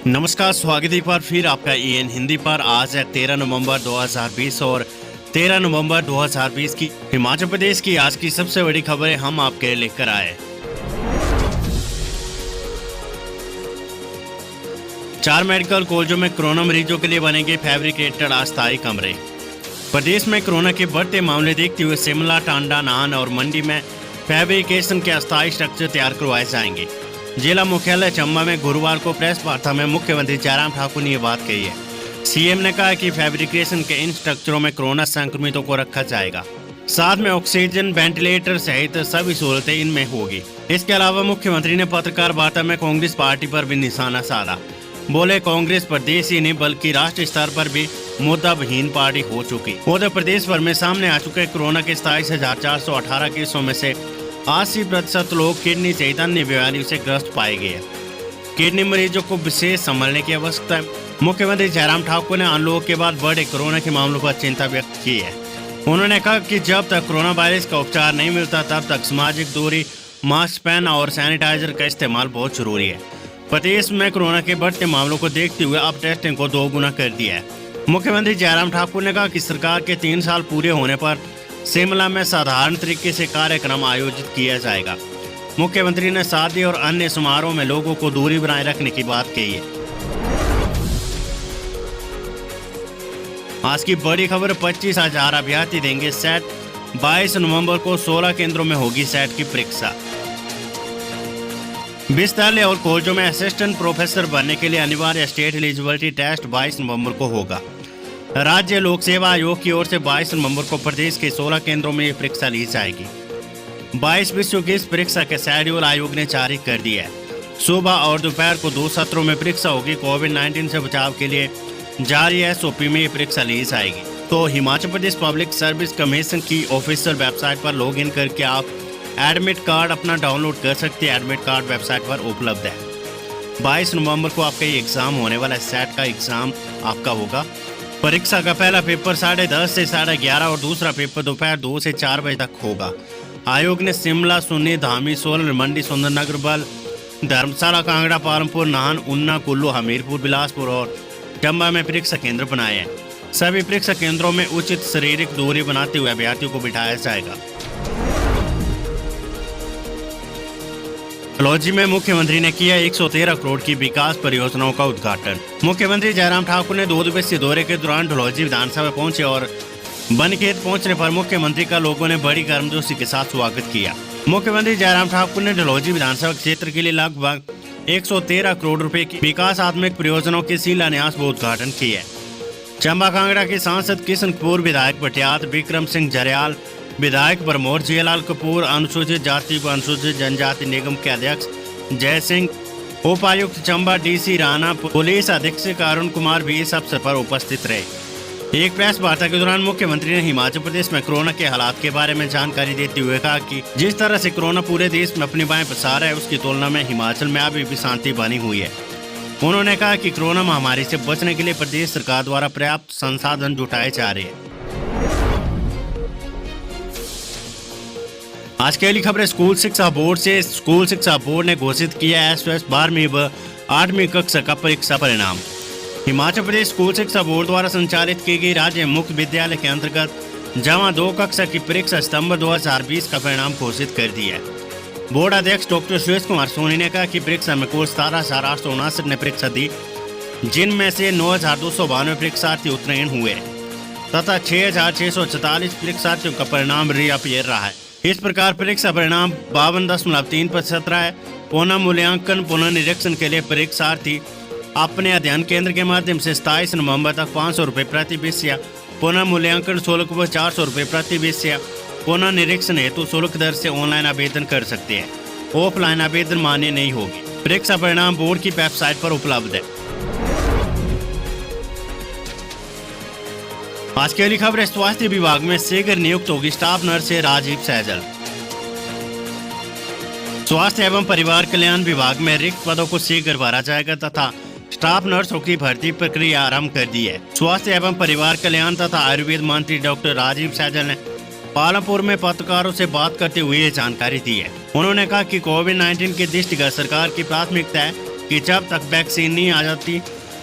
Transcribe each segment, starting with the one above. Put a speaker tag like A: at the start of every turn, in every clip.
A: नमस्कार, स्वागत है एक बार फिर आपका EN हिंदी पर। आज है 13 नवंबर 2020 और 13 नवंबर 2020 की हिमाचल प्रदेश की आज की सबसे बड़ी खबरें हम आपके लिए लेकर आए। 4 मेडिकल कॉलेजों में कोरोना मरीजों के लिए बनेंगे फैब्रिकेटेड अस्थायी कमरे। प्रदेश में कोरोना के बढ़ते मामले देखते हुए शिमला, टांडा, नाहन और मंडी में फैब्रिकेशन के अस्थायी स्ट्रक्चर तैयार करवाए जाएंगे। जिला मुख्यालय चंबा में गुरुवार को प्रेस वार्ता में मुख्यमंत्री जयराम ठाकुर ने ये बात कही है। सीएम ने कहा कि फैब्रिकेशन के इन स्ट्रक्चरों में कोरोना संक्रमितों को रखा जाएगा, साथ में ऑक्सीजन, वेंटिलेटर सहित सभी सहूलतें इनमें होगी। इसके अलावा मुख्यमंत्री ने पत्रकार वार्ता में कांग्रेस पार्टी पर भी निशाना साधा। बोले, कांग्रेस प्रदेश ही नहीं बल्कि राष्ट्रीय स्तर पर भी मुद्दा विहीन पार्टी हो चुकी। उधर प्रदेश भर में सामने आ चुके कोरोना के 27,418 केसों में से 80% लोग किडनी सहित अन्य बीमारियों से ग्रस्त पाए गए हैं। किडनी मरीजों को विशेष संभालने की आवश्यकता है। मुख्यमंत्री जयराम ठाकुर ने आंदोलन के बाद बढ़े कोरोना के मामलों पर चिंता व्यक्त की है। उन्होंने कहा कि जब तक कोरोना वायरस का उपचार नहीं मिलता तब तक सामाजिक दूरी, मास्क पहनना और सैनिटाइजर का इस्तेमाल बहुत जरूरी है। प्रदेश में कोरोना के बढ़ते मामलों को देखते हुए अब टेस्टिंग को 2 गुना कर दिया है। मुख्यमंत्री जयराम ठाकुर ने कहा कि सरकार के 3 साल पूरे होने पर शिमला में साधारण तरीके से कार्यक्रम आयोजित किया जाएगा। मुख्यमंत्री ने शादी और अन्य समारोह में लोगों को दूरी बनाए रखने की बात कही है। आज की बड़ी खबर, 25,000 अभ्यर्थी देंगे सेट। 22 नवंबर को 16 केंद्रों में होगी सेट की परीक्षा। विश्वविद्यालय और कॉलेजों में असिस्टेंट प्रोफेसर बनने के लिए अनिवार्य स्टेट एलिजिबिलिटी टेस्ट 22 नवंबर को होगा। राज्य लोक सेवा आयोग की ओर से 22 नवंबर को प्रदेश के 16 केंद्रों में ये परीक्षा ली जाएगी। 22 विषयों की इस परीक्षा के शेड्यूल आयोग ने जारी कर दिया है। सुबह और दोपहर को 2 सत्रों में परीक्षा होगी। कोविड-19 से बचाव के लिए जारी SOP में ये परीक्षा ली जाएगी। तो Himachal Pradesh public service commission की ऑफिशियल वेबसाइट पर लॉगिन करके आप एडमिट कार्ड अपना डाउनलोड कर सकते हैं। एडमिट कार्ड वेबसाइट पर उपलब्ध है। 22 नवंबर को आपका ये एग्जाम होने वाला है। सेट का एग्जाम आपका होगा। परीक्षा का पहला पेपर 10:30 से 11:30 और दूसरा पेपर दोपहर 2 से 4 बजे तक होगा। आयोग ने शिमला, सुन्नी, धामी, सोलन, मंडी, सुंदरनगर, बल, धर्मशाला, कांगड़ा, पालमपुर, नाहन, ऊना, कुल्लू, हमीरपुर, बिलासपुर और चंबा में परीक्षा केंद्र बनाए हैं। सभी परीक्षा केंद्रों में उचित शारीरिक दूरी बनाते हुए अभ्यर्थियों को बिठाया जाएगा। डलहौजी में मुख्यमंत्री ने किया 113 करोड़ की विकास परियोजनाओं का उद्घाटन। मुख्यमंत्री जयराम ठाकुर ने 2 दिवसीय दौरे के दौरान डलहौजी विधानसभा पहुंचे और बनखेत पहुंचने पर मुख्यमंत्री का लोगों ने बड़ी गर्मजोशी के साथ स्वागत किया। मुख्यमंत्री जयराम ठाकुर ने डलहौजी विधानसभा क्षेत्र के लिए लगभग 113 करोड़ रुपए की विकासात्मक परियोजनाओं के शिलान्यास व उद्घाटन किए। चंबा कांगड़ा के सांसद किशन कपूर, विधायक बटियात, विक्रम सिंह जरयाल, विधायक बरमौर, जियालाल कपूर, अनुसूचित जाति व अनुसूचित जनजाति निगम के अध्यक्ष जय सिंह, उपायुक्त चंबा DC राणा, पुलिस अधीक्षक अरुण कुमार भी इस अवसर पर उपस्थित रहे। एक प्रेस वार्ता के दौरान मुख्यमंत्री ने हिमाचल प्रदेश में कोरोना के हालात के बारे में जानकारी देते हुए कहा कि जिस तरह से कोरोना पूरे देश में अपनी बाएं पसार है, उसकी तुलना में हिमाचल में अभी भी शांति बनी हुई है। उन्होंने कहा कि कोरोना महामारी से बचने के लिए प्रदेश सरकार द्वारा पर्याप्त संसाधन जुटाए जा रहे हैं। आज की अगली खबर स्कूल शिक्षा बोर्ड से। स्कूल शिक्षा बोर्ड ने घोषित किया SOS 12वीं व 8वीं कक्षा का परीक्षा परिणाम। हिमाचल प्रदेश स्कूल शिक्षा बोर्ड द्वारा संचालित की गई राज्य मुक्त विद्यालय के अंतर्गत जमा 2 कक्षा की परीक्षा सितंबर 2020 का परिणाम घोषित कर दिया है। बोर्ड अध्यक्ष डॉक्टर सुरेश कुमार सोनी ने कहा कि परीक्षा में कुल 17,859 ने परीक्षा दी, जिनमें से 9,292 परीक्षार्थी उत्तीर्ण हुए तथा 6,644 परीक्षार्थियों का परिणाम रीअपियर रहा है। इस प्रकार परीक्षा परिणाम 52.3% रहा है। पुनः मूल्यांकन, पुनः निरीक्षण के लिए परीक्षार्थी अपने अध्ययन केंद्र के माध्यम से 27 नवंबर तक 500 रुपये प्रति विषय, पुनः मूल्यांकन शुल्क व 400 रुपये प्रति विषय, पुनः निरीक्षण हेतु शुल्क दर से ऑनलाइन आवेदन कर सकते हैं। ऑफलाइन आवेदन मान्य नहीं होगी। परीक्षा परिणाम बोर्ड की वेबसाइट पर उपलब्ध है। आज की अगली खबर, स्वास्थ्य विभाग में शीघ्र नियुक्त होगी स्टाफ नर्स से राजीव सहजल। स्वास्थ्य एवं परिवार कल्याण विभाग में रिक्त पदों को शीघ्र भरा जाएगा तथा स्टाफ नर्सों की भर्ती प्रक्रिया आरंभ कर दी है। स्वास्थ्य एवं परिवार कल्याण तथा आयुर्वेद मंत्री डॉक्टर राजीव सहजल ने पालमपुर में पत्रकारों से बात करते हुए ये जानकारी दी है। उन्होंने कहा कि कोविड-19 के दृष्टिगत सरकार की प्राथमिकता है कि जब तक वैक्सीन नहीं आ जाती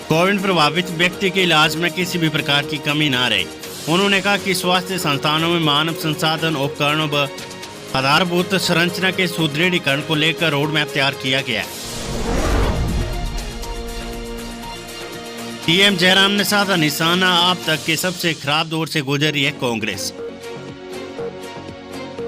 A: कोविड प्रभावित व्यक्ति के इलाज में किसी भी प्रकार की कमी ना रहे। उन्होंने कहा कि स्वास्थ्य संस्थानों में मानव संसाधन उपकरणों व आधारभूत संरचना के सुदृढ़ीकरण को लेकर रोड मैप तैयार किया गया है। सीएम जयराम ने साधा निशाना, अब तक के सबसे खराब दौर से गुजरी है कांग्रेस।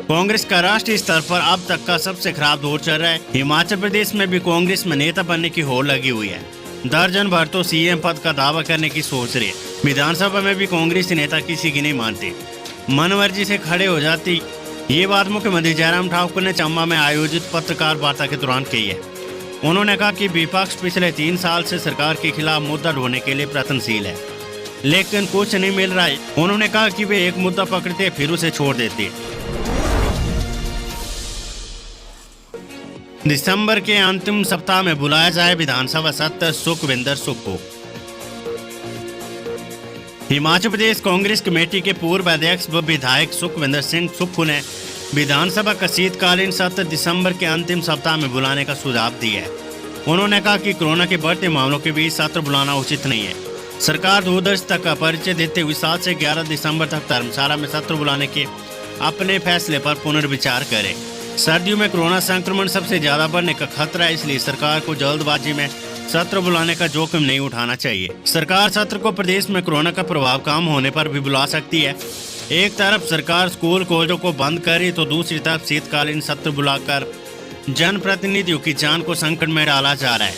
A: कांग्रेस का राष्ट्रीय स्तर पर अब तक का सबसे खराब दौर चल रहा है। हिमाचल प्रदेश में भी कांग्रेस में नेता बनने की होड़ लगी हुई है। दर्जन भर तो सीएम पद का दावा करने की सोच रही है। विधानसभा में भी कांग्रेसी नेता किसी की नहीं मानते, मनमर्जी से खड़े हो जाती। ये बात मुख्यमंत्री जयराम ठाकुर ने चंबा में आयोजित पत्रकार वार्ता के दौरान कही है। उन्होंने कहा कि विपक्ष पिछले 3 साल से सरकार के खिलाफ मुद्दा ढूंढने के लिए प्रयत्नशील है, लेकिन कुछ नहीं मिल रहा है। उन्होंने कहा कि वे एक मुद्दा पकड़ते फिर उसे छोड़ देते। दिसंबर के अंतिम सप्ताह में बुलाया जाए विधानसभा सत्र, सुखविंदर सुक्खू को। हिमाचल प्रदेश कांग्रेस कमेटी के पूर्व अध्यक्ष व विधायक सुखविंदर सिंह सुक्खू ने विधानसभा का शीतकालीन सत्र दिसंबर के अंतिम सप्ताह में बुलाने का सुझाव दिया है। उन्होंने कहा कि कोरोना के बढ़ते मामलों के बीच सत्र बुलाना उचित नहीं है। सरकार दूरदर्शिता का परिचय देते हुए 7 से 11 दिसंबर तक धर्मशाला में सत्र बुलाने के अपने फैसले पर पुनर्विचार करे। सर्दियों में कोरोना संक्रमण सबसे ज्यादा बढ़ने का खतरा है, इसलिए सरकार को जल्दबाजी में सत्र बुलाने का जोखिम नहीं उठाना चाहिए। सरकार सत्र को प्रदेश में कोरोना का प्रभाव कम होने पर भी बुला सकती है। एक तरफ सरकार स्कूल कॉलेजों को बंद करे तो दूसरी तरफ शीतकालीन सत्र बुलाकर जनप्रतिनिधियों की जान को संकट में डाला जा रहा है।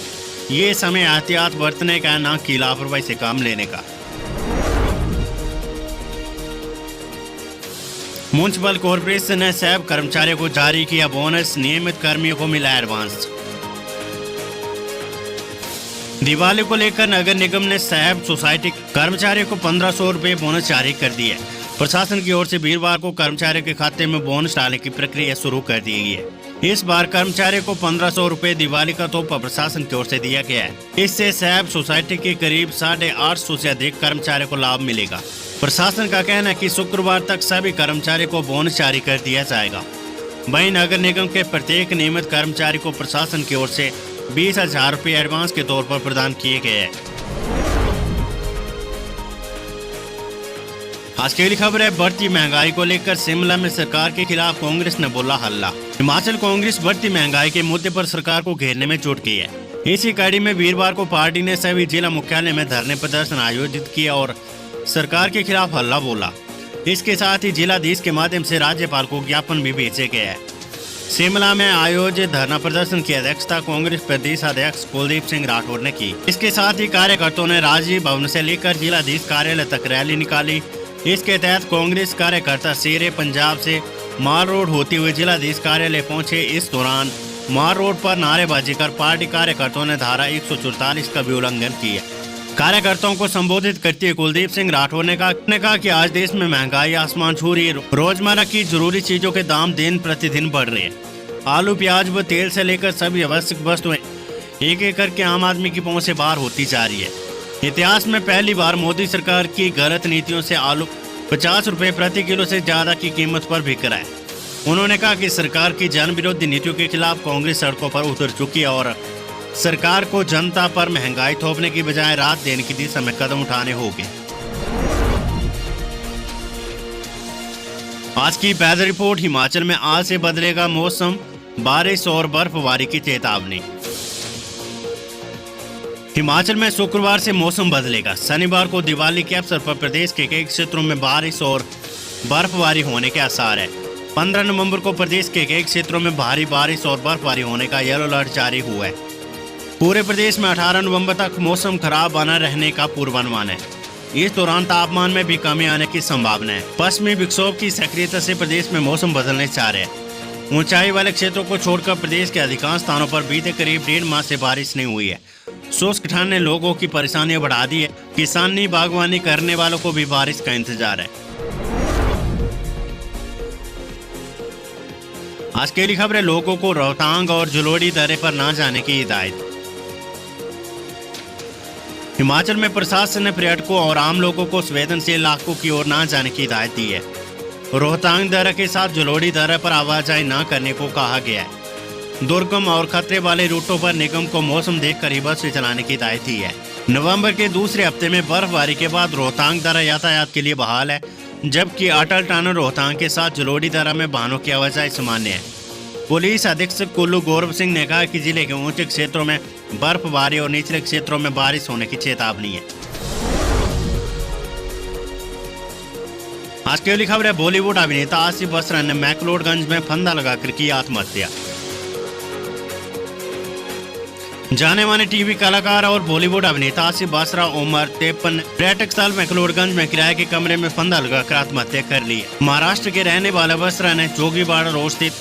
A: ये समय एहतियात बरतने का, न कि लापरवाही से काम लेने का। म्युनिसिपल कॉर्पोरेशन ने सैब कर्मचारियों को जारी किया बोनस, नियमित कर्मियों को मिला एडवांस। दिवाली को लेकर नगर निगम ने सैब सोसाइटी कर्मचारियों को 1500 रुपये बोनस जारी कर दिया है। प्रशासन की ओर से वीरवार को कर्मचारियों के खाते में बोनस डालने की प्रक्रिया शुरू कर दी गई है। इस बार कर्मचारियों को 1500 रुपये दिवाली का तोहफा प्रशासन की ओर से दिया गया है। इससे सैब सोसाइटी के करीब 850 से अधिक कर्मचारियों को लाभ मिलेगा। प्रशासन का कहना है कि शुक्रवार तक सभी कर्मचारियों को बोनस जारी कर दिया जाएगा। वहीं नगर निगम के प्रत्येक नियमित कर्मचारी को प्रशासन की ओर से 20,000 रुपये एडवांस के तौर पर प्रदान किए गए हैं। आज की खबर है, बढ़ती महंगाई को लेकर शिमला में सरकार के खिलाफ कांग्रेस ने बोला हल्ला। हिमाचल कांग्रेस बढ़ती महंगाई के मुद्दे पर सरकार को घेरने में जुट गई है। इसी कड़ी में वीरवार को पार्टी ने सभी जिला मुख्यालय में धरने प्रदर्शन आयोजित किया और सरकार के खिलाफ हल्ला बोला। इसके साथ ही जिलाधीश के माध्यम से राज्यपाल को ज्ञापन भी भेजे गए हैं। शिमला में आयोजित धरना प्रदर्शन की अध्यक्षता कांग्रेस प्रदेश अध्यक्ष कुलदीप सिंह राठौर ने की। इसके साथ ही कार्यकर्ताओं ने राजीव भवन से लेकर जिलाधीश कार्यालय तक रैली निकाली। इसके तहत कांग्रेस कार्यकर्ता शेरे पंजाब से माल रोड होते हुए जिलाधीश कार्यालय पहुंचे। इस दौरान माल रोड पर नारेबाजी कर पार्टी कार्यकर्ताओं ने धारा 144 का भी उल्लंघन किया। कार्यकर्ताओं को संबोधित करते हुए कुलदीप सिंह राठौर ने कहा कि आज देश में महंगाई आसमान छू रही है। रोजमर्रा की जरूरी चीजों के दाम दिन प्रतिदिन बढ़ रहे हैं। आलू, प्याज व तेल से लेकर सभी आवश्यक वस्तुएं एक एक करके आम आदमी की पहुंच से बाहर होती जा रही है। इतिहास में पहली बार मोदी सरकार की गलत नीतियों से आलू 50 रुपये प्रति किलो से ज्यादा की कीमत पर बिक रहा है। उन्होंने कहा कि सरकार की जन विरोधी नीतियों के खिलाफ कांग्रेस सड़कों पर उतर चुकी है और सरकार को जनता पर महंगाई थोपने की बजाय राहत देने की दिशा में कदम उठाने होंगे। आज की वेदर रिपोर्ट। हिमाचल में आज से बदलेगा मौसम, बारिश और बर्फबारी की चेतावनी। हिमाचल में शुक्रवार से मौसम बदलेगा। शनिवार को दिवाली के अवसर पर प्रदेश के कई क्षेत्रों में बारिश और बर्फबारी होने के आसार है। 15 नवंबर को प्रदेश के कई क्षेत्रों में भारी बारिश और बर्फबारी होने का येलो अलर्ट जारी हुआ है। पूरे प्रदेश में 18 नवंबर तक मौसम खराब बना रहने का पूर्वानुमान है। इस दौरान तापमान में भी कमी आने की संभावना है। पश्चिमी विक्षोभ की सक्रियता से प्रदेश में मौसम बदलने जा रहे हैं। ऊंचाई वाले क्षेत्रों को छोड़कर प्रदेश के अधिकांश स्थानों पर बीते करीब 1.5 माह से बारिश नहीं हुई है। शुष्क ठंड ने लोगों की परेशानियां बढ़ा दी है। किसानी बागवानी करने वालों को भी बारिश का इंतजार है। आज के लिए खबर है, लोगों को रोहतांग और जलोड़ी दर्रे पर ना जाने की हिदायत। हिमाचल में प्रशासन ने पर्यटकों और आम लोगों को संवेदनशील इलाकों की ओर ना जाने की हिदायत दी है। रोहतांग दर्रा के साथ जलोड़ी दर्रे पर आवाजाही न करने को कहा गया है। दुर्गम और खतरे वाले रूटों पर निगम को मौसम देखकर ही बस चलाने की हिदायत दी है। नवंबर के दूसरे हफ्ते में बर्फबारी के बाद रोहतांग दर्रा यातायात के लिए बहाल है, जबकि अटल टनल रोहतांग के साथ जलोड़ी दर्रा में वाहनों की आवाजाही सामान्य है। पुलिस अधीक्षक कुल्लू गौरव सिंह ने कहा कि जिले के ऊंचे क्षेत्रों में बर्फबारी और निचले क्षेत्रों में बारिश होने की चेतावनी है। आज की अगली खबर है, बॉलीवुड अभिनेता आसिफ बसरा ने मैक्लोडगंज में फंदा लगाकर की आत्महत्या। जाने माने टीवी कलाकार और बॉलीवुड अभिनेता आसिफ बसरा उम्र 53 पर्यटक स्थल मैक्लोडगंज में किराए के कमरे में फंदा लगाकर आत्महत्या कर ली है। महाराष्ट्र के रहने वाले बसरा ने जोगीबाड़ा रोड स्थित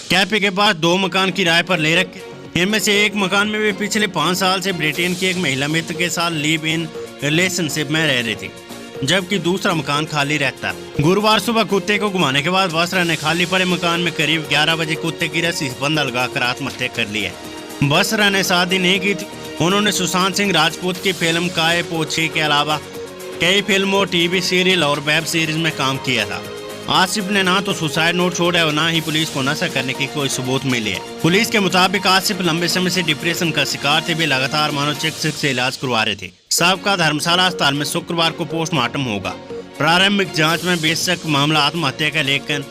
A: कैफे के पास 2 मकान किराए पर ले रखे। इनमें से एक मकान में वे पिछले 5 साल से ब्रिटेन की एक महिला मित्र के साथ लिव इन रिलेशनशिप में रह रही थी, जबकि दूसरा मकान खाली रहता। गुरुवार सुबह कुत्ते को घुमाने के बाद बसरा ने खाली पड़े मकान में करीब 11 बजे कुत्ते की रस्सी से फंदा लगाकर आत्महत्या कर ली है। बसरा ने शादी नहीं की थी। उन्होंने सुशांत सिंह राजपूत की फिल्म काय पो 6 के अलावा कई फिल्मों, टीवी सीरियल और वेब सीरीज में काम किया था। आसिफ ने ना तो सुसाइड नोट छोड़ा और ना ही पुलिस को नशा करने की कोई सबूत मिले है। पुलिस के मुताबिक आसिफ लंबे समय से डिप्रेशन का शिकार थे। वे लगातार मनोचिकित्सक से इलाज करवा रहे थे। सबका धर्मशाला अस्पताल में शुक्रवार को पोस्टमार्टम होगा। प्रारंभिक जांच में बेशक मामला आत्महत्या का, लेकिन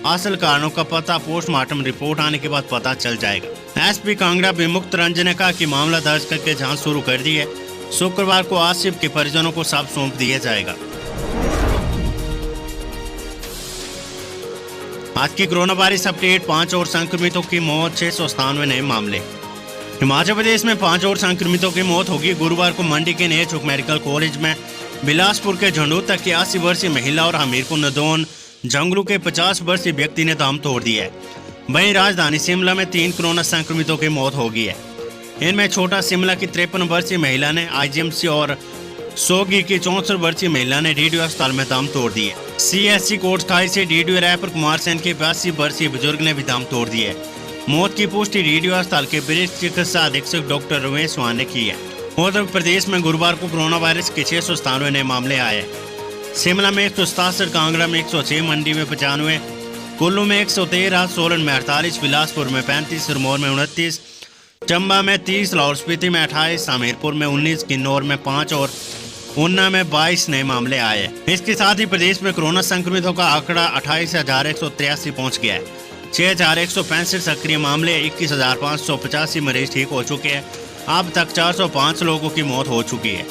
A: असल कारणों का पता पोस्टमार्टम रिपोर्ट आने के बाद पता चल जाएगा। एसपी कांगड़ा विमुक्त रंजन ने कहा कि मामला दर्ज करके जांच शुरू कर दी है। शुक्रवार को आसिफ के परिजनों को सब सौंप दिया जाएगा। आज की कोरोना वायरस अपडेट, 5 और संक्रमितों की मौत, 697 नए मामले। हिमाचल प्रदेश में 5 और संक्रमितों की मौत होगी। गुरुवार को मंडी के नेचुक मेडिकल कॉलेज में, बिलासपुर के झंडू तक की 80 वर्षीय महिला और हमीरपुर नदौन जंगलू के 50 वर्षीय व्यक्ति ने दम तोड़ दिया है। वहीं राजधानी शिमला में 3 कोरोना संक्रमितों की मौत हो गई है। इनमें छोटा शिमला की 53 वर्षीय महिला ने आईजीएमसी और सोगी की 64 वर्षीय महिला ने डीडीयू अस्पताल में दम तोड़ दिए। सीएससी कोटखाई से डीडीयू रैपर कुमार सेन के 82 वर्षीय बुजुर्ग ने भी दम तोड़ दिए। मौत की पुष्टि डीडीयू अस्पताल के वरिष्ठ चिकित्सा अधीक्षक डॉक्टर रमेश स्वान ने की है। उत्तर प्रदेश में गुरुवार को कोरोना वायरस के 697 नए मामले आए। शिमला में 167, कांगड़ा में 106, मंडी में 95, कुल्लू में 113, सोलन में 48, बिलासपुर में 35, सिरमौर में 29, चंबा में 30, लाहौल स्पीति में 28, हमीरपुर में 19, किन्नौर में 5 और ऊना में 22 नए मामले आए। इसके साथ ही प्रदेश में कोरोना संक्रमितों का आंकड़ा 28,183 पहुंच गया है। 6,165 सक्रिय मामले, 21,585 मरीज ठीक हो चुके हैं। अब तक 405 लोगों की मौत हो चुकी है।